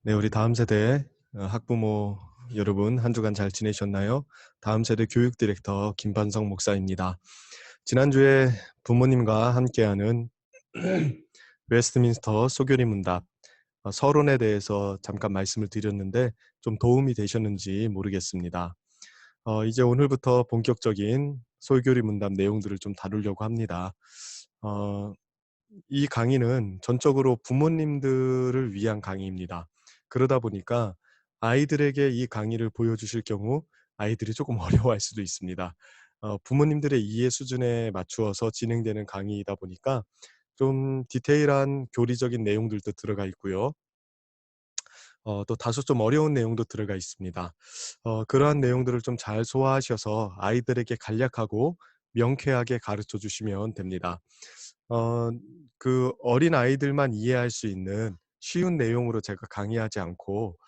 네, 우리 다음 세대 학부모 여러분 한 주간 잘 지내셨나요? 다음 세대 교육 디렉터 김반성 목사입니다. 지난주에 부모님과 함께하는 웨스트민스터 소교리 문답 서론에 대해서 잠깐 말씀을 드렸는데 좀 도움이 되셨는지 모르겠습니다. 이제 오늘부터 본격적인 소교리 문답 내용들을 좀 다루려고 합니다. 어, 이 강의는 전적으로 부모님들을 위한 강의입니다. 그러다 보니까 아이들에게 이 강의를 보여주실 경우 아이들이 조금 어려워할 수도 있습니다. 부모님들의 이해 수준에 맞추어서 진행되는 강의이다 보니까 좀 디테일한 교리적인 내용들도 들어가 있고요. 또 다소 좀 어려운 내용도 들어가 있습니다. 그러한 내용들을 좀 잘 소화하셔서 아이들에게 간략하고 명쾌하게 가르쳐 주시면 됩니다. 어 어린 아이들만 이해할 수 있는 쉬운 내용으로 제가 강의하지 않고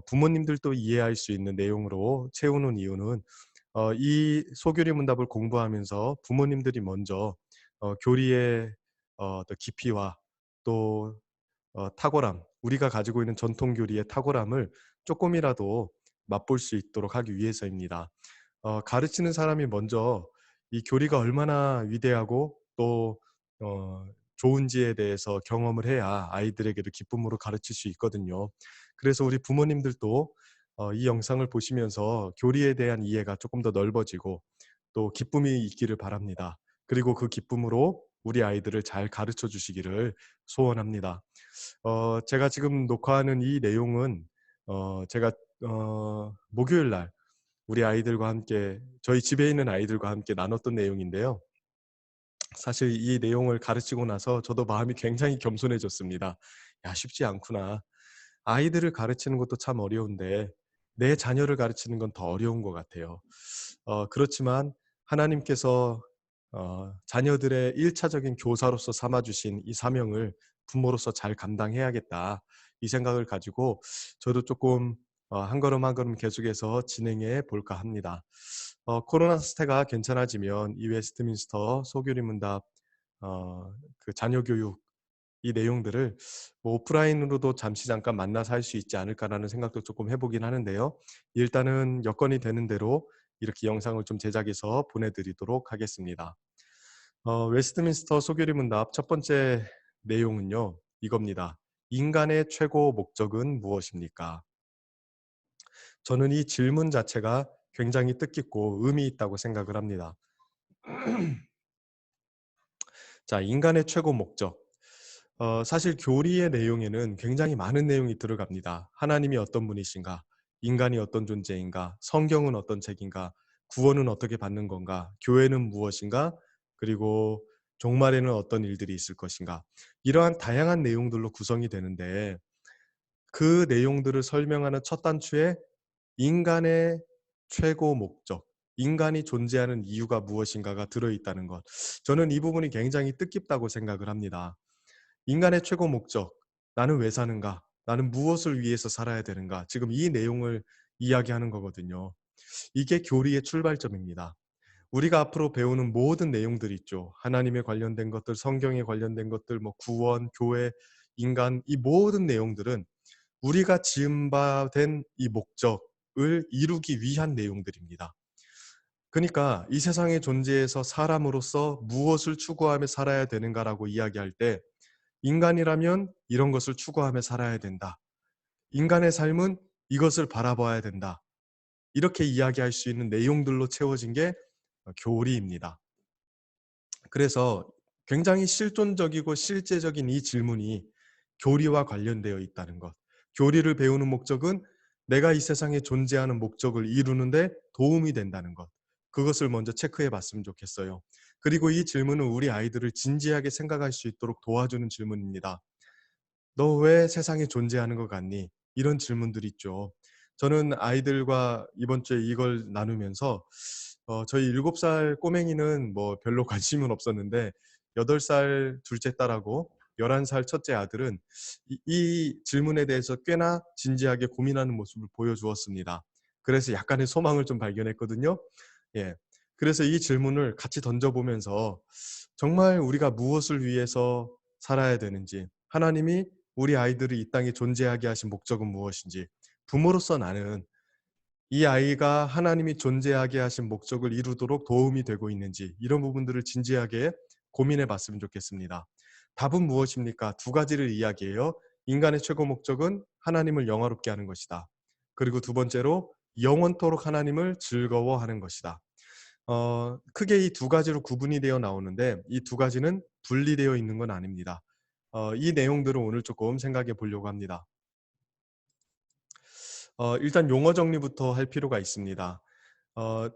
부모님들도 이해할 수 있는 내용으로 채우는 이유는 이 소교리 문답을 공부하면서 부모님들이 먼저 교리의 또 깊이와 또 탁월함, 우리가 가지고 있는 전통 교리의 탁월함을 조금이라도 맛볼 수 있도록 하기 위해서입니다. 가르치는 사람이 먼저 이 교리가 얼마나 위대하고 또 좋은지에 대해서 경험을 해야 아이들에게도 기쁨으로 가르칠 수 있거든요. 그래서 우리 부모님들도 이 영상을 보시면서 교리에 대한 이해가 조금 더 넓어지고 또 기쁨이 있기를 바랍니다. 그리고 그 기쁨으로 우리 아이들을 잘 가르쳐 주시기를 소원합니다. 제가 지금 녹화하는 이 내용은 제가 목요일 날 우리 아이들과 함께 저희 집에 있는 아이들과 함께 나눴던 내용인데요. 사실 이 내용을 가르치고 나서 저도 마음이 굉장히 겸손해졌습니다. '야 쉽지 않구나. 아이들을 가르치는 것도 참 어려운데 내 자녀를 가르치는 건 더 어려운 것 같아요.' 그렇지만 하나님께서 자녀들의 1차적인 차적인 교사로서 삼아 주신 이 사명을 '부모로서 잘 감당해야겠다.' 이 생각을 가지고 저도 조금 한 걸음 한 걸음 계속해서 진행해 볼까 합니다. 코로나 사태가 괜찮아지면 이 웨스트민스터 소교리 문답 그 자녀 교육 이 내용들을 뭐 '오프라인으로도 잠시 잠깐 만나서 할 수 있지 않을까.'라는 생각도 조금 해 보긴 하는데요. 일단은 여건이 되는 대로 이렇게 영상을 좀 제작해서 보내 드리도록 하겠습니다. 웨스트민스터 소교리 문답 첫 번째 내용은요. 이겁니다. "인간의 최고 목적은 무엇입니까?" 저는 이 질문 자체가 굉장히 뜻깊고 의미 있다고 생각을 합니다. 자, 인간의 최고 목적. 사실 교리의 내용에는 굉장히 많은 내용이 들어갑니다. 하나님이 어떤 분이신가? 인간이 어떤 존재인가? 성경은 어떤 책인가? 구원은 어떻게 받는 건가? 교회는 무엇인가? 그리고 종말에는 어떤 일들이 있을 것인가? 이러한 다양한 내용들로 구성이 되는데 그 내용들을 설명하는 첫 단추에 인간의 최고 목적, 인간이 존재하는 이유가 무엇인가가 들어있다는 것. 저는 이 부분이 굉장히 뜻깊다고 생각을 합니다. 인간의 최고 목적, 나는 왜 사는가? 나는 무엇을 위해서 살아야 되는가? 지금 이 내용을 이야기하는 거거든요. 이게 교리의 출발점입니다. 우리가 앞으로 배우는 모든 내용들 있죠. 하나님에 관련된 것들, 성경에 관련된 것들, 뭐 구원, 교회, 인간, 이 모든 내용들은 우리가 지음 바 된 이 목적을 이루기 위한 내용들입니다. 그러니까 이 세상에 존재해서 사람으로서 무엇을 추구하며 살아야 되는가라고 이야기할 때 인간이라면 이런 것을 추구하며 살아야 된다. 인간의 삶은 이것을 바라봐야 된다. 이렇게 이야기할 수 있는 내용들로 채워진 게 교리입니다. 그래서 굉장히 실존적이고 실제적인 이 질문이 교리와 관련되어 있다는 것. 교리를 배우는 목적은 내가 이 세상에 존재하는 목적을 이루는데 도움이 된다는 것. 그것을 먼저 체크해 봤으면 좋겠어요. 그리고 이 질문은 우리 아이들을 진지하게 생각할 수 있도록 도와주는 질문입니다. "너 왜 세상에 존재하는 것 같니?" 이런 질문들 있죠. 저는 아이들과 이번 주에 이걸 나누면서 저희 7살 꼬맹이는 뭐 별로 관심은 없었는데 8살 둘째 딸하고 11살 첫째 아들은 이 질문에 대해서 꽤나 진지하게 고민하는 모습을 보여주었습니다. 그래서 약간의 소망을 좀 발견했거든요. 예. 그래서 이 질문을 같이 던져 보면서 정말 우리가 무엇을 위해서 살아야 되는지, 하나님이 우리 아이들을 이 땅에 존재하게 하신 목적은 무엇인지, 부모로서 나는 이 아이가 하나님이 존재하게 하신 목적을 이루도록 도움이 되고 있는지, 이런 부분들을 진지하게 고민해 봤으면 좋겠습니다. 답은 무엇입니까? 두 가지를 이야기해요. 인간의 최고 목적은 하나님을 영화롭게 하는 것이다. 그리고 두 번째로 영원토록 하나님을 즐거워하는 것이다. 크게 이 두 가지로 구분이 되어 나오는데, 이 두 가지는 분리되어 있는 건 아닙니다. 이 내용들을 오늘 조금 생각해 보려고 합니다. 일단 용어 정리부터 할 필요가 있습니다. 어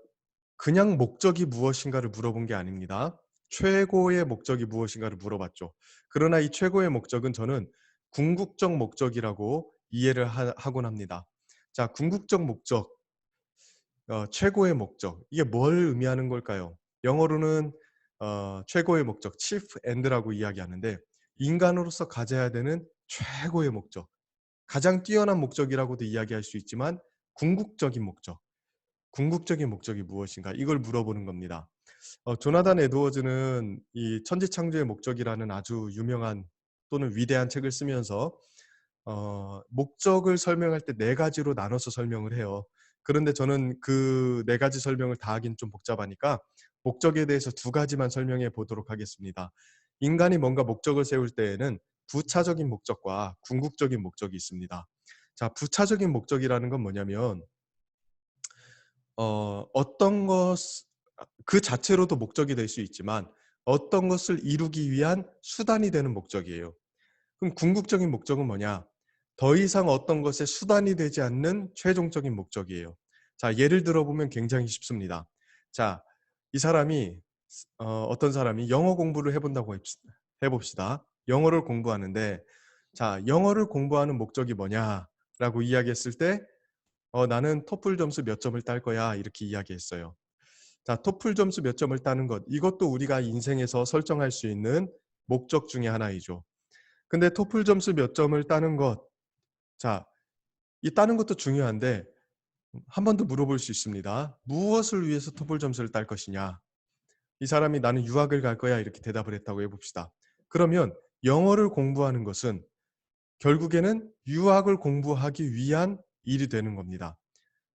그냥 목적이 무엇인가를 물어본 게 아닙니다. 최고의 목적이 무엇인가를 물어봤죠. 그러나 이 최고의 목적은 저는 궁극적 목적이라고 이해를 하곤 합니다. 자, 궁극적 목적, 최고의 목적. 이게 뭘 의미하는 걸까요? 영어로는 최고의 목적, chief end라고 이야기하는데, 인간으로서 가져야 되는 최고의 목적, 가장 뛰어난 목적이라고도 이야기할 수 있지만 궁극적인 목적, 궁극적인 목적이 무엇인가, 이걸 물어보는 겁니다. 조나단 에드워즈는 이 천지창조의 목적이라는 아주 유명한 또는 위대한 책을 쓰면서 목적을 설명할 때 네 가지로 나눠서 설명을 해요. 그런데 저는 그 네 가지 설명을 다 하긴 좀 복잡하니까 목적에 대해서 두 가지만 설명해 보도록 하겠습니다. 인간이 뭔가 목적을 세울 때에는 부차적인 목적과 궁극적인 목적이 있습니다. 자, 부차적인 목적이라는 건 뭐냐면 어떤 것 그 자체로도 목적이 될 수 있지만 어떤 것을 이루기 위한 수단이 되는 목적이에요. 그럼 궁극적인 목적은 뭐냐? 더 이상 어떤 것의 수단이 되지 않는 최종적인 목적이에요. 자, 예를 들어 보면 굉장히 쉽습니다. 자, 이 사람이 어떤 사람이 영어 공부를 해본다고 해봅시다. 영어를 공부하는데, 자, 영어를 공부하는 목적이 뭐냐라고 이야기했을 때, 나는 토플 점수 몇 점을 딸 거야, 이렇게 이야기했어요. 자, 토플 점수 몇 점을 따는 것, 이것도 우리가 인생에서 설정할 수 있는 목적 중에 하나이죠. 근데 토플 점수 몇 점을 따는 것, 자, 이 따는 것도 중요한데 한 번 더 물어볼 수 있습니다. 무엇을 위해서 토플 점수를 딸 것이냐? 이 사람이 나는 유학을 갈 거야, 이렇게 대답을 했다고 해봅시다. 그러면 영어를 공부하는 것은 결국에는 유학을 공부하기 위한 일이 되는 겁니다.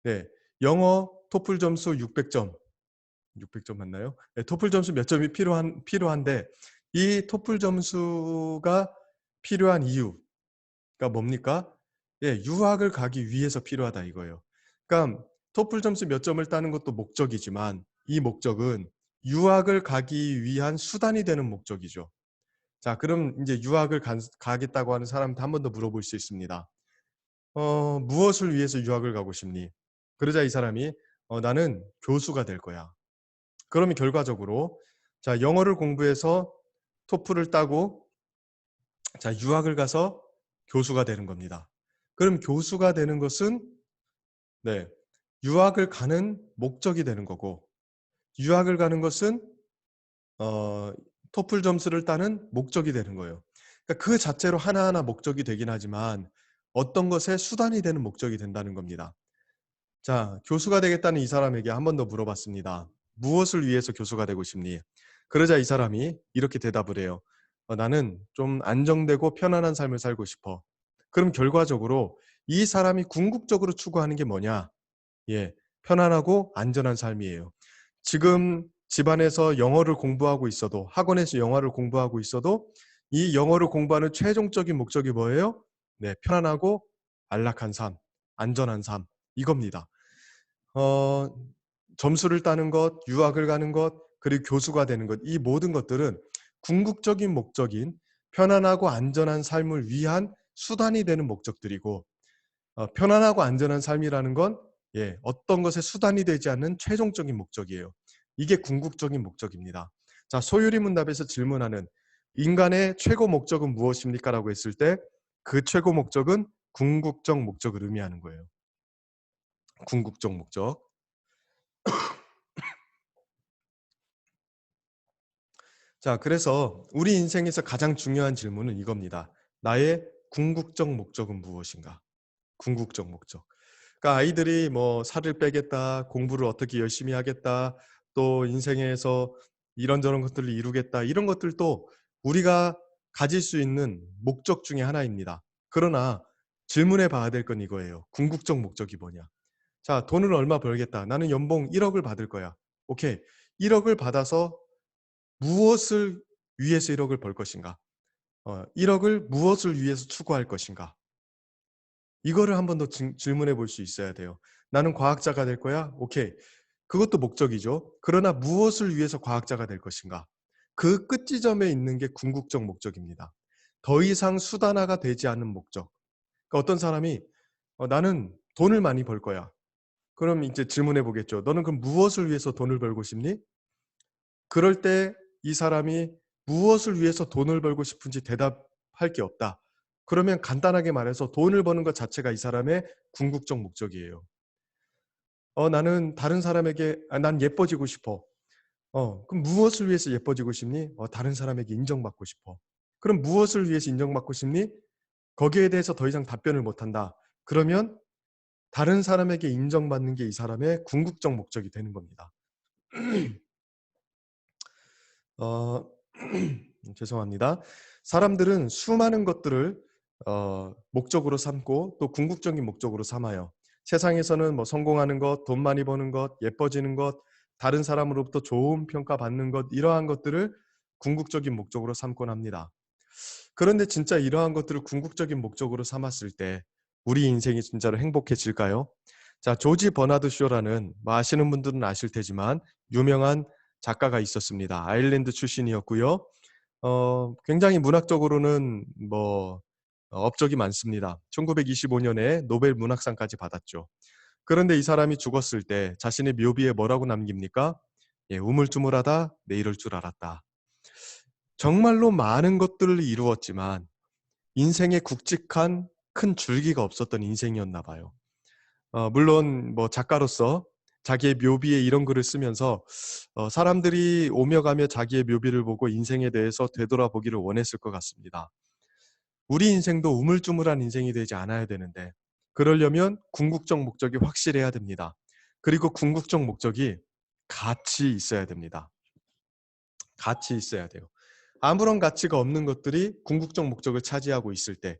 네, 영어 토플 점수 600점, 600점 맞나요? 네, 토플 점수 몇 점이 필요한데, 이 토플 점수가 필요한 이유가 뭡니까? 예, 유학을 가기 위해서 필요하다 이거예요. 그러니까 토플 점수 몇 점을 따는 것도 목적이지만 이 목적은 유학을 가기 위한 수단이 되는 목적이죠. 자, 그럼 이제 유학을 가겠다고 하는 사람한테 한 번 더 물어볼 수 있습니다. 무엇을 위해서 유학을 가고 싶니? 그러자 이 사람이 나는 교수가 될 거야. 그러면 결과적으로 자, 영어를 공부해서 토플을 따고 자, 유학을 가서 교수가 되는 겁니다. 그럼 교수가 되는 것은 네, 유학을 가는 목적이 되는 거고, 유학을 가는 것은 어, 토플 점수를 따는 목적이 되는 거예요. 그러니까 그 자체로 하나하나 목적이 되긴 하지만 어떤 것의 수단이 되는 목적이 된다는 겁니다. 자, 교수가 되겠다는 이 사람에게 한 번 더 물어봤습니다. 무엇을 위해서 교수가 되고 싶니? 그러자 이 사람이 이렇게 대답을 해요. 나는 좀 안정되고 편안한 삶을 살고 싶어. 그럼 결과적으로 이 사람이 궁극적으로 추구하는 게 뭐냐? 예, 편안하고 안전한 삶이에요. 지금 집안에서 영어를 공부하고 있어도, 학원에서 영어를 공부하고 있어도 이 영어를 공부하는 최종적인 목적이 뭐예요? 네, 편안하고 안락한 삶, 안전한 삶, 이겁니다. 어, 점수를 따는 것, 유학을 가는 것, 그리고 교수가 되는 것, 이 모든 것들은 궁극적인 목적인 편안하고 안전한 삶을 위한 수단이 되는 목적들이고, 편안하고 안전한 삶이라는 건 예, 어떤 것의 수단이 되지 않는 최종적인 목적이에요. 이게 궁극적인 목적입니다. 자, 소유리 문답에서 질문하는 인간의 최고 목적은 무엇입니까? 라고 했을 때 그 최고 목적은 궁극적 목적을 의미하는 거예요. 궁극적 목적. 자, 그래서 우리 인생에서 가장 중요한 질문은 이겁니다. 나의 궁극적 목적은 무엇인가? 궁극적 목적. 그러니까 아이들이 뭐 살을 빼겠다, 공부를 어떻게 열심히 하겠다, 또 인생에서 이런저런 것들을 이루겠다, 이런 것들도 우리가 가질 수 있는 목적 중에 하나입니다. 그러나 질문해 봐야 될 건 이거예요. 궁극적 목적이 뭐냐? 자, 돈을 얼마 벌겠다. 나는 연봉 1억을 받을 거야. 오케이. 1억을 받아서 무엇을 위해서 1억을 벌 것인가? 1억을 무엇을 위해서 추구할 것인가? 이거를 한 번 더 질문해 볼 수 있어야 돼요. 나는 과학자가 될 거야? 오케이. 그것도 목적이죠. 그러나 무엇을 위해서 과학자가 될 것인가? 그 끝 지점에 있는 게 궁극적 목적입니다. 더 이상 수단화가 되지 않은 목적. 그러니까 어떤 사람이 나는 돈을 많이 벌 거야. 그럼 이제 질문해 보겠죠. 너는 그럼 무엇을 위해서 돈을 벌고 싶니? 그럴 때 이 사람이 무엇을 위해서 돈을 벌고 싶은지 대답할 게 없다. 그러면 간단하게 말해서 돈을 버는 것 자체가 이 사람의 궁극적 목적이에요. 나는 다른 사람에게 난 예뻐지고 싶어. 그럼 무엇을 위해서 예뻐지고 싶니? 다른 사람에게 인정받고 싶어. 그럼 무엇을 위해서 인정받고 싶니? 거기에 대해서 더 이상 답변을 못 한다. 그러면 다른 사람에게 인정받는 게 이 사람의 궁극적 목적이 되는 겁니다. 어 죄송합니다. 사람들은 수많은 것들을 목적으로 삼고 또 궁극적인 목적으로 삼아요. 세상에서는 뭐 성공하는 것, 돈 많이 버는 것, 예뻐지는 것, 다른 사람으로부터 좋은 평가받는 것 이러한 것들을 궁극적인 목적으로 삼곤 합니다. 그런데 진짜 이러한 것들을 궁극적인 목적으로 삼았을 때 우리 인생이 진짜로 행복해질까요? 자, 조지 버나드 쇼라는 뭐 아시는 분들은 아실 테지만 유명한 작가가 있었습니다. 아일랜드 출신이었고요. 굉장히 문학적으로는 뭐 업적이 많습니다. 1925년에 노벨 문학상까지 받았죠. 그런데 이 사람이 죽었을 때 자신의 묘비에 뭐라고 남깁니까? 예, 우물쭈물하다 내 이럴 줄 알았다. 정말로 많은 것들을 이루었지만 인생에 굵직한 큰 줄기가 없었던 인생이었나 봐요. 물론 뭐 작가로서 자기의 묘비에 이런 글을 쓰면서 사람들이 오며 가며 자기의 묘비를 보고 인생에 대해서 되돌아보기를 원했을 것 같습니다. 우리 인생도 우물쭈물한 인생이 되지 않아야 되는데 그러려면 궁극적 목적이 확실해야 됩니다. 그리고 궁극적 목적이 가치 있어야 됩니다. 가치 있어야 돼요. 아무런 가치가 없는 것들이 궁극적 목적을 차지하고 있을 때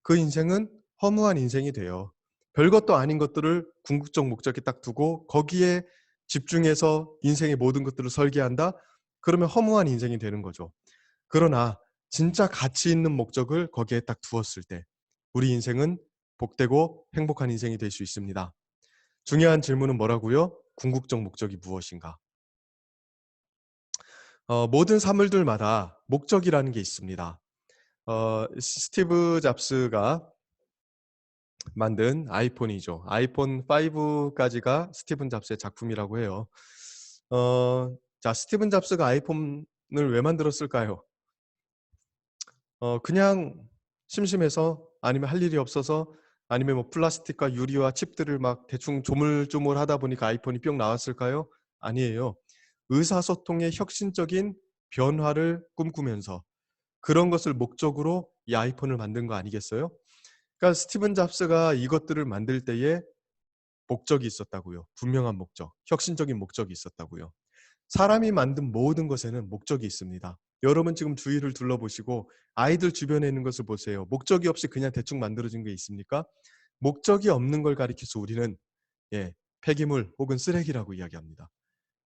그 인생은 허무한 인생이 돼요. 별것도 아닌 것들을 궁극적 목적에 딱 두고 거기에 집중해서 인생의 모든 것들을 설계한다? 그러면 허무한 인생이 되는 거죠. 그러나 진짜 가치 있는 목적을 거기에 딱 두었을 때 우리 인생은 복되고 행복한 인생이 될 수 있습니다. 중요한 질문은 뭐라고요? 궁극적 목적이 무엇인가? 모든 사물들마다 목적이라는 게 있습니다. 스티브 잡스가 만든 아이폰이죠. 아이폰 5까지가 스티븐 잡스의 작품이라고 해요. 자, 스티븐 잡스가 아이폰을 왜 만들었을까요? 그냥 심심해서 아니면 할 일이 없어서 아니면 뭐 플라스틱과 유리와 칩들을 막 대충 조물조물 하다 보니까 아이폰이 뿅 나왔을까요? 아니에요. 의사소통의 혁신적인 변화를 꿈꾸면서 그런 것을 목적으로 이 아이폰을 만든 거 아니겠어요? 그러니까 스티븐 잡스가 이것들을 만들 때에 목적이 있었다고요. 분명한 목적, 혁신적인 목적이 있었다고요. 사람이 만든 모든 것에는 목적이 있습니다. 여러분 지금 주위를 둘러보시고 아이들 주변에 있는 것을 보세요. 목적이 없이 그냥 대충 만들어진 게 있습니까? 목적이 없는 걸 가리켜서 우리는 예, 폐기물 혹은 쓰레기라고 이야기합니다.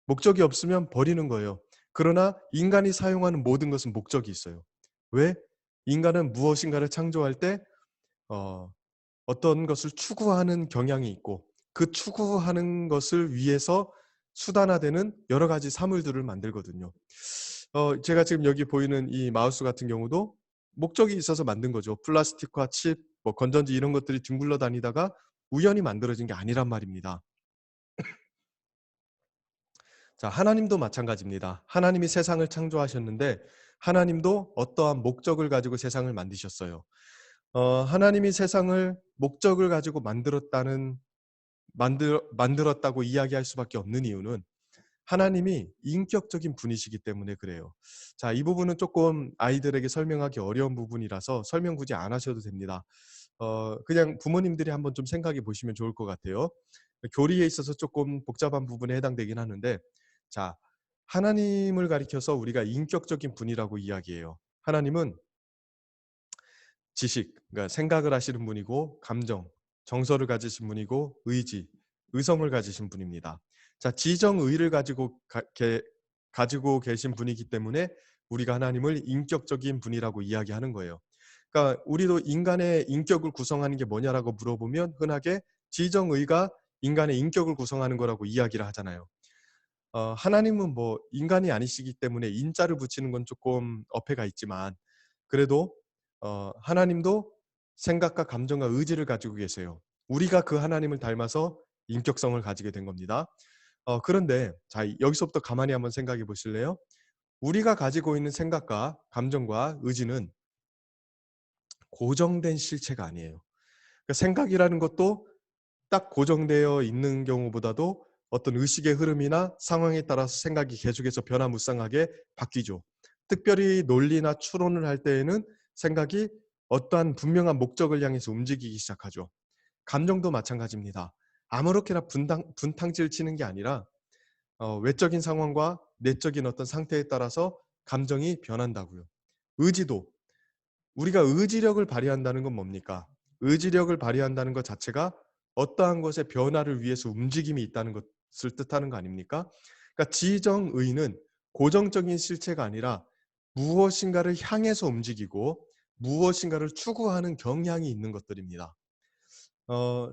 목적이 없으면 버리는 거예요. 그러나 인간이 사용하는 모든 것은 목적이 있어요. 왜? 인간은 무엇인가를 창조할 때 어, 어떤 것을 추구하는 경향이 있고 그 추구하는 것을 위해서 수단화되는 여러 가지 사물들을 만들거든요. 제가 지금 여기 보이는 이 마우스 같은 경우도 목적이 있어서 만든 거죠. 플라스틱과 칩, 뭐 건전지 이런 것들이 뒹굴러 다니다가 우연히 만들어진 게 아니란 말입니다. 자, 하나님도 마찬가지입니다. 하나님이 세상을 창조하셨는데 하나님도 어떠한 목적을 가지고 세상을 만드셨어요. 하나님이 세상을 목적을 가지고 만들었다고 이야기할 수밖에 없는 이유는 하나님이 인격적인 분이시기 때문에 그래요. 자, 이 부분은 조금 아이들에게 설명하기 어려운 부분이라서 설명 굳이 안 하셔도 됩니다. 그냥 부모님들이 한번 좀 생각해 보시면 좋을 것 같아요. 교리에 있어서 조금 복잡한 부분에 해당되긴 하는데, 자, 하나님을 가리켜서 우리가 인격적인 분이라고 이야기해요. 하나님은 지식, 그러니까 생각을 하시는 분이고 감정, 정서를 가지신 분이고 의지, 의성을 가지신 분입니다. 자, 지정의를 가지고 계신 분이기 때문에 우리가 하나님을 인격적인 분이라고 이야기하는 거예요. 그러니까 우리도 인간의 인격을 구성하는 게 뭐냐라고 물어보면 흔하게 지정의가 인간의 인격을 구성하는 거라고 이야기를 하잖아요. 하나님은 뭐 인간이 아니시기 때문에 인자를 붙이는 건 조금 어폐가 있지만 그래도 하나님도 생각과 감정과 의지를 가지고 계세요. 우리가 그 하나님을 닮아서 인격성을 가지게 된 겁니다. 그런데 자, 여기서부터 가만히 한번 생각해 보실래요? 우리가 가지고 있는 생각과 감정과 의지는 고정된 실체가 아니에요. 그러니까 생각이라는 것도 딱 고정되어 있는 경우보다도 어떤 의식의 흐름이나 상황에 따라서 생각이 계속해서 변화무쌍하게 바뀌죠. 특별히 논리나 추론을 할 때에는 생각이 어떠한 분명한 목적을 향해서 움직이기 시작하죠. 감정도 마찬가지입니다. 아무렇게나 분탕질 치는 게 아니라 외적인 상황과 내적인 어떤 상태에 따라서 감정이 변한다고요. 의지도 우리가 의지력을 발휘한다는 건 뭡니까? 의지력을 발휘한다는 것 자체가 어떠한 것의 변화를 위해서 움직임이 있다는 것을 뜻하는 거 아닙니까? 그러니까 지정의는 고정적인 실체가 아니라 무엇인가를 향해서 움직이고 무엇인가를 추구하는 경향이 있는 것들입니다.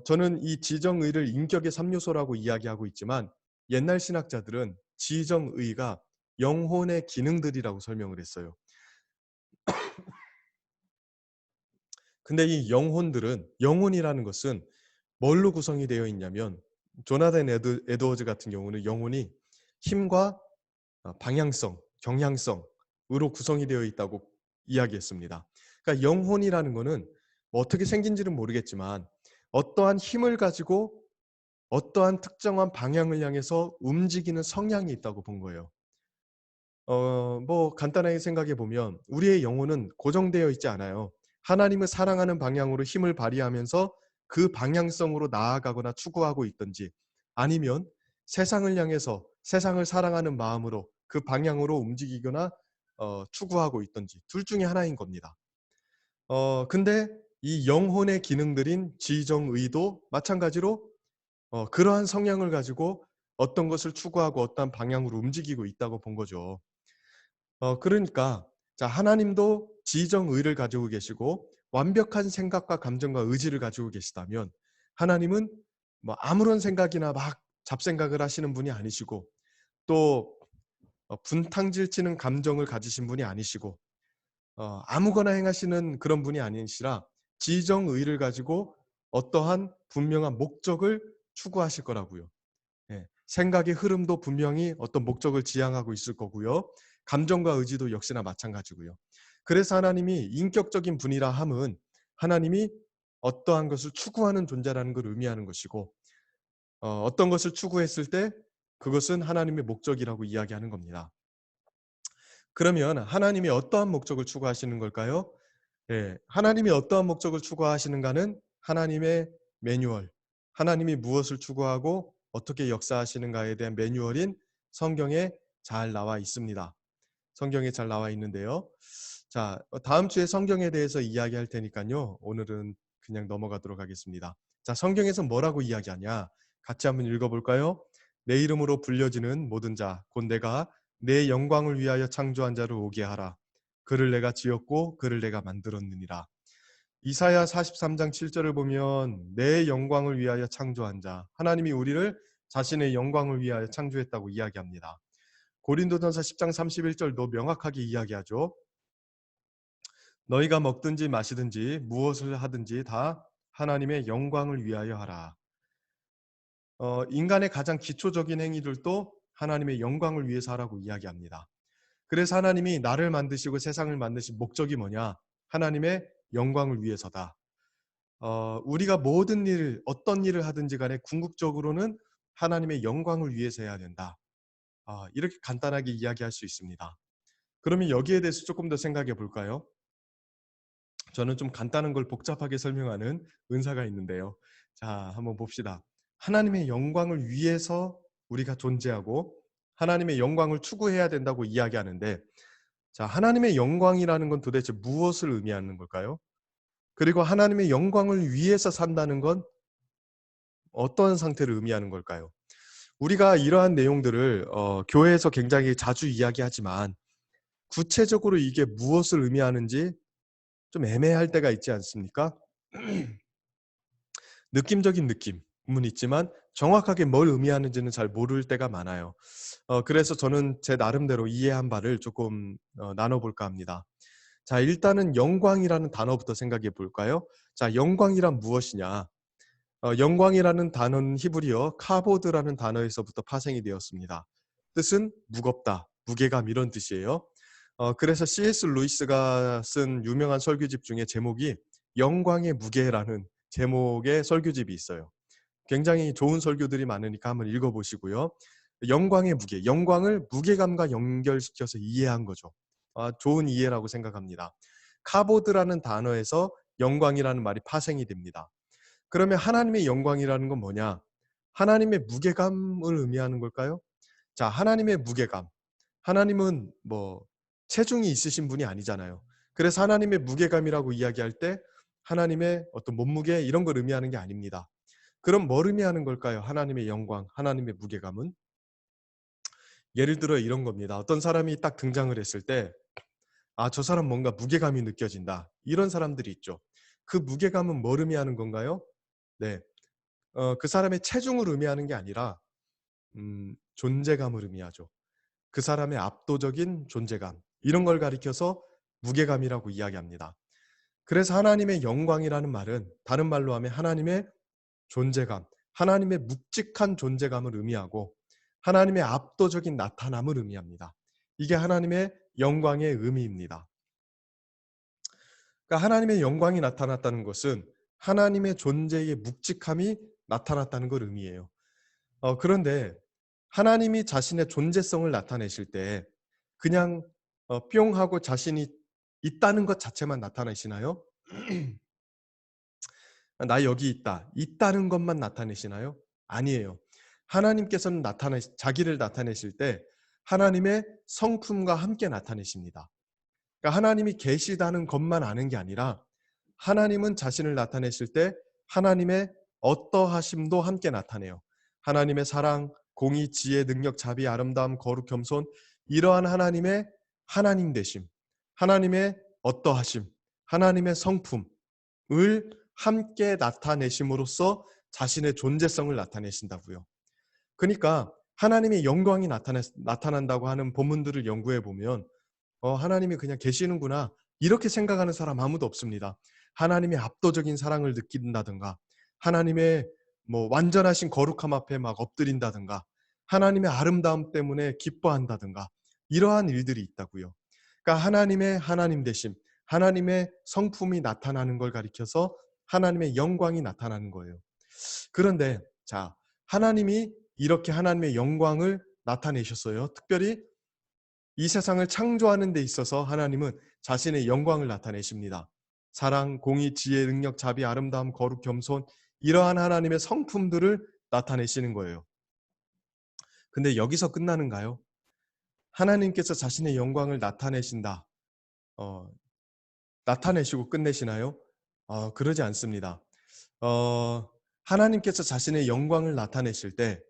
저는 이 지정의를 인격의 3요소라고 이야기하고 있지만 옛날 신학자들은 지정의가 영혼의 기능들이라고 설명을 했어요. 근데 이 영혼이라는 것은 뭘로 구성이 되어 있냐면 조나단 에드워즈 같은 경우는 영혼이 힘과 방향성, 경향성으로 구성이 되어 있다고 이야기했습니다. 그러니까 영혼이라는 거는 뭐 어떻게 생긴지는 모르겠지만 어떠한 힘을 가지고 어떠한 특정한 방향을 향해서 움직이는 성향이 있다고 본 거예요. 뭐 간단하게 생각해 보면 우리의 영혼은 고정되어 있지 않아요. 하나님을 사랑하는 방향으로 힘을 발휘하면서 그 방향성으로 나아가거나 추구하고 있든지 아니면 세상을 향해서 세상을 사랑하는 마음으로 그 방향으로 움직이거나 추구하고 있든지 둘 중에 하나인 겁니다. 근데 이 영혼의 기능들인 지정의도 마찬가지로 그러한 성향을 가지고 어떤 것을 추구하고 어떠한 방향으로 움직이고 있다고 본 거죠. 그러니까 자, 하나님도 지정의를 가지고 계시고 완벽한 생각과 감정과 의지를 가지고 계시다면 하나님은 뭐 아무런 생각이나 막 잡생각을 하시는 분이 아니시고 또 분탕질 치는 감정을 가지신 분이 아니시고 아무거나 행하시는 그런 분이 아니시라 지정의를 가지고 어떠한 분명한 목적을 추구하실 거라고요. 예. 생각의 흐름도 분명히 어떤 목적을 지향하고 있을 거고요. 감정과 의지도 역시나 마찬가지고요. 그래서 하나님이 인격적인 분이라 함은 하나님이 어떠한 것을 추구하는 존재라는 걸 의미하는 것이고 어떤 것을 추구했을 때 그것은 하나님의 목적이라고 이야기하는 겁니다. 그러면 하나님이 어떠한 목적을 추구하시는 걸까요? 예. 하나님이 어떠한 목적을 추구하시는가는 하나님의 매뉴얼, 하나님이 무엇을 추구하고 어떻게 역사하시는가에 대한 매뉴얼인 성경에 잘 나와 있습니다. 성경에 잘 나와 있는데요. 자, 다음 주에 성경에 대해서 이야기할 테니까요. 오늘은 그냥 넘어가도록 하겠습니다. 자, 성경에서 뭐라고 이야기하냐? 같이 한번 읽어볼까요? 내 이름으로 불려지는 모든 자, 곧 내가 내 영광을 위하여 창조한 자를 오게 하라. 그를 내가 지었고 그를 내가 만들었느니라. 이사야 43장 7절을 보면 내 영광을 위하여 창조한 자, 하나님이 우리를 자신의 영광을 위하여 창조했다고 이야기합니다. 고린도전서 10장 31절도 명확하게 이야기하죠. 너희가 먹든지 마시든지 무엇을 하든지 다 하나님의 영광을 위하여 하라. 인간의 가장 기초적인 행위들도 하나님의 영광을 위해서 하라고 이야기합니다. 그래서 하나님이 나를 만드시고 세상을 만드신 목적이 뭐냐? 하나님의 영광을 위해서다. 우리가 모든 일, 어떤 일을 하든지 간에 궁극적으로는 하나님의 영광을 위해서 해야 된다. 이렇게 간단하게 이야기할 수 있습니다. 그러면 여기에 대해서 조금 더 생각해 볼까요? 저는 좀 간단한 걸 복잡하게 설명하는 은사가 있는데요. 자, 한번 봅시다. 하나님의 영광을 위해서 우리가 존재하고 하나님의 영광을 추구해야 된다고 이야기하는데 자, 하나님의 영광이라는 건 도대체 무엇을 의미하는 걸까요? 그리고 하나님의 영광을 위해서 산다는 건 어떤 상태를 의미하는 걸까요? 우리가 이러한 내용들을 교회에서 굉장히 자주 이야기하지만 구체적으로 이게 무엇을 의미하는지 좀 애매할 때가 있지 않습니까? 느낌적인 느낌은 있지만 정확하게 뭘 의미하는지는 잘 모를 때가 많아요. 그래서 저는 제 나름대로 이해한 바를 조금 나눠볼까 합니다. 자, 일단은 영광이라는 단어부터 생각해 볼까요? 자, 영광이란 무엇이냐? 영광이라는 단어는 히브리어 카보드라는 단어에서부터 파생이 되었습니다. 뜻은 무겁다, 무게감 이런 뜻이에요. 그래서 C.S. 루이스가 쓴 유명한 설교집 중에 제목이 영광의 무게라는 제목의 설교집이 있어요. 굉장히 좋은 설교들이 많으니까 한번 읽어보시고요. 영광의 무게, 영광을 무게감과 연결시켜서 이해한 거죠. 좋은 이해라고 생각합니다. 카보드라는 단어에서 영광이라는 말이 파생이 됩니다. 그러면 하나님의 영광이라는 건 뭐냐? 하나님의 무게감을 의미하는 걸까요? 자, 하나님의 무게감. 하나님은 뭐 체중이 있으신 분이 아니잖아요. 그래서 하나님의 무게감이라고 이야기할 때 하나님의 어떤 몸무게 이런 걸 의미하는 게 아닙니다. 그럼 뭘 의미하는 걸까요? 하나님의 영광, 하나님의 무게감은? 예를 들어 이런 겁니다. 어떤 사람이 딱 등장을 했을 때 저 사람 뭔가 무게감이 느껴진다. 이런 사람들이 있죠. 그 무게감은 뭘 의미하는 건가요? 네. 그 사람의 체중을 의미하는 게 아니라 존재감을 의미하죠. 그 사람의 압도적인 존재감. 이런 걸 가리켜서 무게감이라고 이야기합니다. 그래서 하나님의 영광이라는 말은 다른 말로 하면 하나님의 존재감, 하나님의 묵직한 존재감을 의미하고 하나님의 압도적인 나타남을 의미합니다. 이게 하나님의 영광의 의미입니다. 그러니까 하나님의 영광이 나타났다는 것은 하나님의 존재의 묵직함이 나타났다는 걸 의미해요. 그런데 하나님이 자신의 존재성을 나타내실 때 그냥 뿅 하고 자신이 있다는 것 자체만 나타내시나요? 나 여기 있다. 있다는 것만 나타내시나요? 아니에요. 하나님께서는 자기를 나타내실 때 하나님의 성품과 함께 나타내십니다. 그러니까 하나님이 계시다는 것만 아는 게 아니라 하나님은 자신을 나타내실 때 하나님의 어떠하심도 함께 나타내요. 하나님의 사랑, 공의, 지혜, 능력, 자비, 아름다움, 거룩, 겸손 이러한 하나님의 하나님 되심, 하나님의 어떠하심, 하나님의 성품을 함께 나타내심으로써 자신의 존재성을 나타내신다고요. 그러니까 하나님의 영광이 나타난다고 하는 본문들을 연구해 보면 하나님이 그냥 계시는구나 이렇게 생각하는 사람 아무도 없습니다. 하나님의 압도적인 사랑을 느낀다든가 하나님의 뭐 완전하신 거룩함 앞에 막 엎드린다든가 하나님의 아름다움 때문에 기뻐한다든가 이러한 일들이 있다고요. 그러니까 하나님의 하나님 되심, 하나님의 성품이 나타나는 걸 가리켜서 하나님의 영광이 나타나는 거예요. 그런데 자, 하나님이 이렇게 하나님의 영광을 나타내셨어요. 특별히 이 세상을 창조하는 데 있어서 하나님은 자신의 영광을 나타내십니다. 사랑, 공의, 지혜, 능력, 자비, 아름다움, 거룩, 겸손 이러한 하나님의 성품들을 나타내시는 거예요. 근데 여기서 끝나는가요? 하나님께서 자신의 영광을 나타내신다. 어, 나타내시고 끝내시나요? 그러지 않습니다. 하나님께서 자신의 영광을 나타내실 때,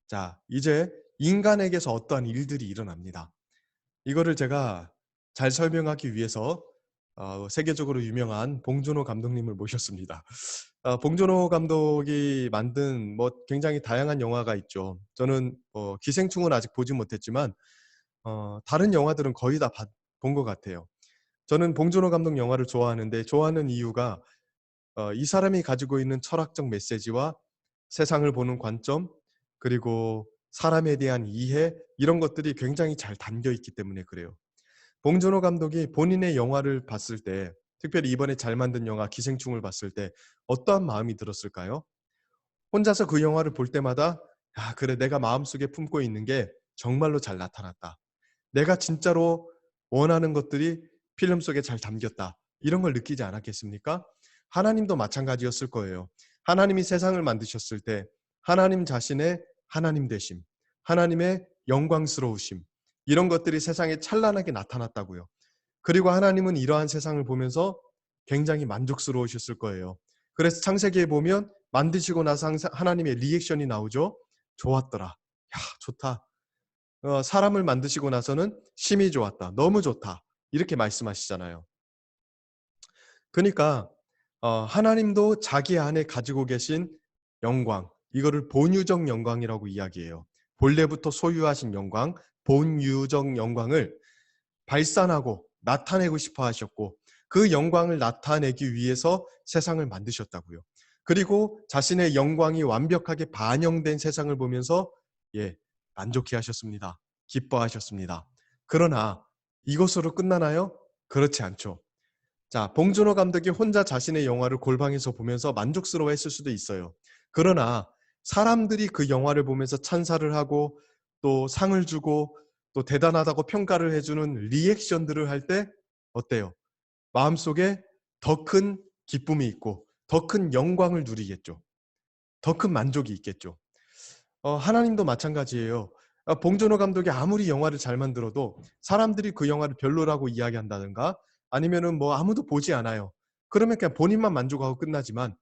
자, 이제 인간에게서 어떠한 일들이 일어납니다. 이거를 제가 잘 설명하기 위해서 세계적으로 유명한 봉준호 감독님을 모셨습니다. 봉준호 감독이 만든 뭐 굉장히 다양한 영화가 있죠. 저는 기생충은 아직 보지 못했지만 다른 영화들은 거의 다 본 것 같아요. 저는 봉준호 감독 영화를 좋아하는데 좋아하는 이유가 이 사람이 가지고 있는 철학적 메시지와 세상을 보는 관점 그리고 사람에 대한 이해 이런 것들이 굉장히 잘 담겨 있기 때문에 그래요. 봉준호 감독이 본인의 영화를 봤을 때 특별히 이번에 잘 만든 영화 기생충을 봤을 때 어떠한 마음이 들었을까요? 혼자서 그 영화를 볼 때마다 그래 내가 마음속에 품고 있는 게 정말로 잘 나타났다. 내가 진짜로 원하는 것들이 필름 속에 잘 담겼다. 이런 걸 느끼지 않았겠습니까? 하나님도 마찬가지였을 거예요. 하나님이 세상을 만드셨을 때 하나님 자신의 하나님 되심, 하나님의 영광스러우심 이런 것들이 세상에 찬란하게 나타났다고요. 그리고 하나님은 이러한 세상을 보면서 굉장히 만족스러우셨을 거예요. 그래서 창세기에 보면 만드시고 나서 항상 하나님의 리액션이 나오죠. 좋았더라. 야, 좋다. 사람을 만드시고 나서는 심히 좋았다. 너무 좋다. 이렇게 말씀하시잖아요. 그러니까 하나님도 자기 안에 가지고 계신 영광, 이거를 본유적 영광이라고 이야기해요. 본래부터 소유하신 영광, 본유적 영광을 발산하고 나타내고 싶어 하셨고, 그 영광을 나타내기 위해서 세상을 만드셨다고요. 그리고 자신의 영광이 완벽하게 반영된 세상을 보면서 만족해 하셨습니다. 기뻐하셨습니다. 그러나 이것으로 끝나나요? 그렇지 않죠. 자, 봉준호 감독이 혼자 자신의 영화를 골방에서 보면서 만족스러워했을 수도 있어요. 그러나 사람들이 그 영화를 보면서 찬사를 하고 또 상을 주고 또 대단하다고 평가를 해주는 리액션들을 할 때 어때요? 마음속에 더 큰 기쁨이 있고 더 큰 영광을 누리겠죠. 더 큰 만족이 있겠죠. 하나님도 마찬가지예요. 봉준호 감독이 아무리 영화를 잘 만들어도 사람들이 그 영화를 별로라고 이야기한다든가 아니면은 뭐 아무도 보지 않아요. 그러면 그냥 본인만 만족하고 끝나지만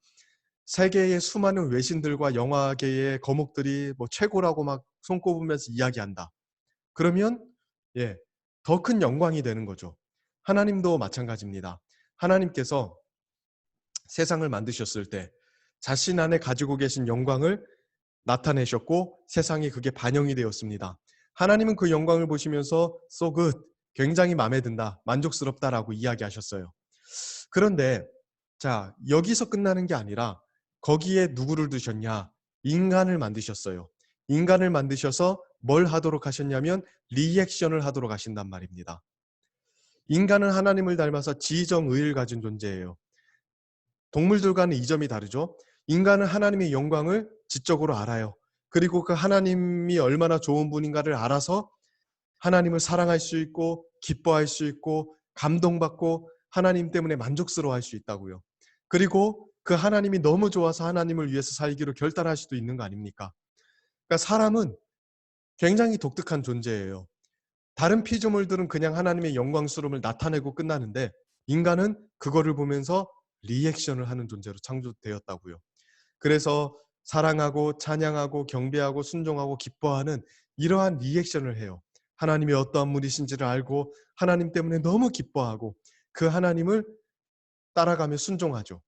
세계의 수많은 외신들과 영화계의 거목들이 뭐 최고라고 막 손꼽으면서 이야기한다. 그러면 더 큰 영광이 되는 거죠. 하나님도 마찬가지입니다. 하나님께서 세상을 만드셨을 때 자신 안에 가지고 계신 영광을 나타내셨고 세상에 그게 반영이 되었습니다. 하나님은 그 영광을 보시면서 so good, 굉장히 마음에 든다, 만족스럽다라고 이야기하셨어요. 그런데 자, 여기서 끝나는 게 아니라 거기에 누구를 두셨냐? 인간을 만드셨어요. 인간을 만드셔서 뭘 하도록 하셨냐면 리액션을 하도록 하신단 말입니다. 인간은 하나님을 닮아서 지정의를 가진 존재예요. 동물들과는 이 점이 다르죠. 인간은 하나님의 영광을 지적으로 알아요. 그리고 그 하나님이 얼마나 좋은 분인가를 알아서 하나님을 사랑할 수 있고 기뻐할 수 있고 감동받고 하나님 때문에 만족스러워할 수 있다고요. 그리고 그 하나님이 너무 좋아서 하나님을 위해서 살기로 결단할 수도 있는 거 아닙니까? 그러니까 사람은 굉장히 독특한 존재예요. 다른 피조물들은 그냥 하나님의 영광스러움을 나타내고 끝나는데 인간은 그거를 보면서 리액션을 하는 존재로 창조되었다고요. 그래서 사랑하고 찬양하고 경배하고 순종하고 기뻐하는 이러한 리액션을 해요. 하나님이 어떠한 분이신지를 알고 하나님 때문에 너무 기뻐하고 그 하나님을 따라가며 순종하죠.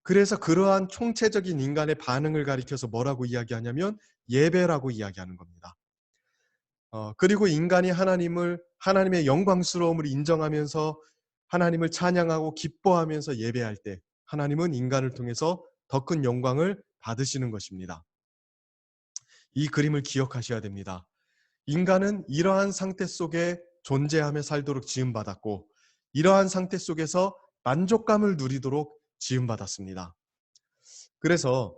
그래서 그러한 총체적인 인간의 반응을 가리켜서 뭐라고 이야기하냐면 예배라고 이야기하는 겁니다. 그리고 인간이 하나님의 영광스러움을 인정하면서 하나님을 찬양하고 기뻐하면서 예배할 때 하나님은 인간을 통해서 더 큰 영광을 받으시는 것입니다. 이 그림을 기억하셔야 됩니다. 인간은 이러한 상태 속에 존재하며 살도록 지음받았고 이러한 상태 속에서 만족감을 누리도록 지음받았습니다. 그래서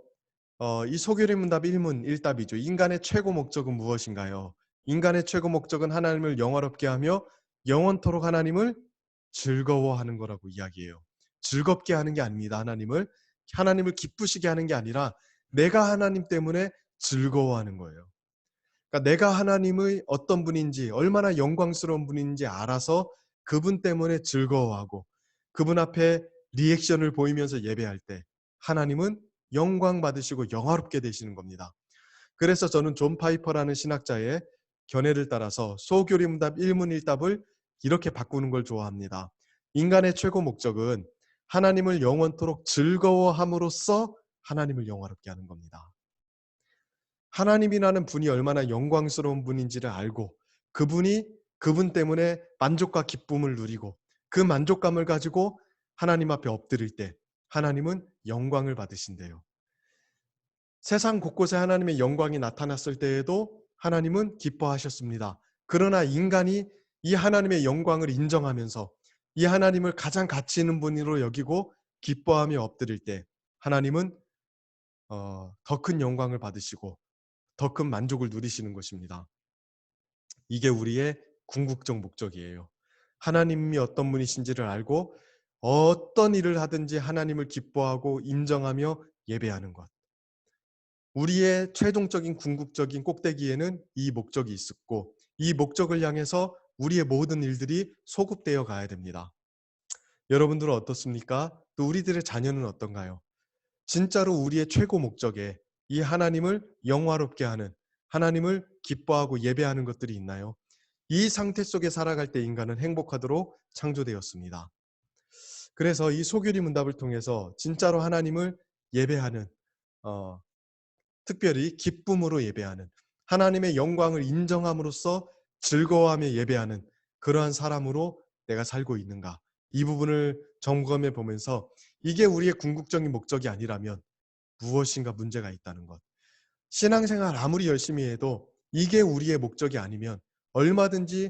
이 소결의 문답 1문 1답이죠. 인간의 최고 목적은 무엇인가요? 인간의 최고 목적은 하나님을 영화롭게 하며 영원토록 하나님을 즐거워하는 거라고 이야기해요. 즐겁게 하는 게 아닙니다. 하나님을 기쁘시게 하는 게 아니라 내가 하나님 때문에 즐거워하는 거예요. 그러니까 내가 하나님의 어떤 분인지 얼마나 영광스러운 분인지 알아서 그분 때문에 즐거워하고 그분 앞에 리액션을 보이면서 예배할 때 하나님은 영광 받으시고 영화롭게 되시는 겁니다. 그래서 저는 존 파이퍼라는 신학자의 견해를 따라서 소교리문답 1문 1답을 이렇게 바꾸는 걸 좋아합니다. 인간의 최고 목적은 하나님을 영원토록 즐거워함으로써 하나님을 영화롭게 하는 겁니다. 하나님이라는 분이 얼마나 영광스러운 분인지를 알고 그분 때문에 만족과 기쁨을 누리고 그 만족감을 가지고 하나님 앞에 엎드릴 때 하나님은 영광을 받으신대요. 세상 곳곳에 하나님의 영광이 나타났을 때에도 하나님은 기뻐하셨습니다. 그러나 인간이 이 하나님의 영광을 인정하면서 이 하나님을 가장 가치 있는 분으로 여기고 기뻐하며 엎드릴 때 하나님은 더 큰 영광을 받으시고 더 큰 만족을 누리시는 것입니다. 이게 우리의 궁극적 목적이에요. 하나님이 어떤 분이신지를 알고 어떤 일을 하든지 하나님을 기뻐하고 인정하며 예배하는 것. 우리의 최종적인 궁극적인 꼭대기에는 이 목적이 있었고 이 목적을 향해서 우리의 모든 일들이 소급되어 가야 됩니다. 여러분들은 어떻습니까? 또 우리들의 자녀는 어떤가요? 진짜로 우리의 최고 목적에 이 하나님을 영화롭게 하는, 하나님을 기뻐하고 예배하는 것들이 있나요? 이 상태 속에 살아갈 때 인간은 행복하도록 창조되었습니다. 그래서 이 소규리 문답을 통해서 진짜로 하나님을 예배하는, 어, 특별히 기쁨으로 예배하는, 하나님의 영광을 인정함으로써 즐거워하며 예배하는 그러한 사람으로 내가 살고 있는가? 이 부분을 점검해 보면서 이게 우리의 궁극적인 목적이 아니라면 무엇인가 문제가 있다는 것. 신앙생활 아무리 열심히 해도 이게 우리의 목적이 아니면 얼마든지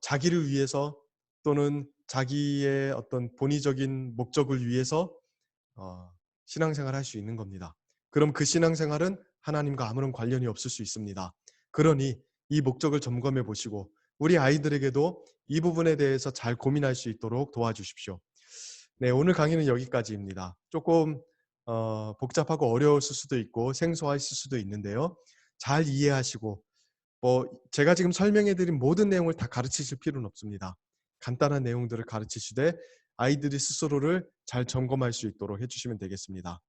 자기를 위해서 또는 자기의 어떤 본의적인 목적을 위해서 어 신앙생활을 할 수 있는 겁니다. 그럼 그 신앙생활은 하나님과 아무런 관련이 없을 수 있습니다. 그러니 이 목적을 점검해 보시고 우리 아이들에게도 이 부분에 대해서 잘 고민할 수 있도록 도와주십시오. 네, 오늘 강의는 여기까지입니다. 조금 복잡하고 어려웠을 수도 있고 생소하실 수도 있는데요. 잘 이해하시고 제가 지금 설명해 드린 모든 내용을 다 가르치실 필요는 없습니다. 간단한 내용들을 가르치시되 아이들이 스스로를 잘 점검할 수 있도록 해 주시면 되겠습니다.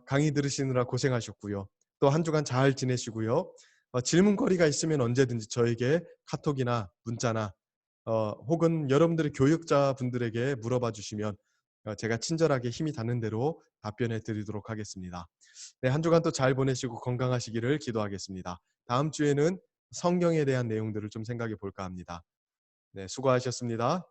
강의 들으시느라 고생하셨고요. 또 한 주간 잘 지내시고요. 질문거리가 있으면 언제든지 저에게 카톡이나 문자나 혹은 여러분들의 교육자분들에게 물어봐 주시면 제가 친절하게 힘이 닿는 대로 답변해 드리도록 하겠습니다. 네, 한 주간 또 잘 보내시고 건강하시기를 기도하겠습니다. 다음 주에는 성경에 대한 내용들을 좀 생각해 볼까 합니다. 네, 수고하셨습니다.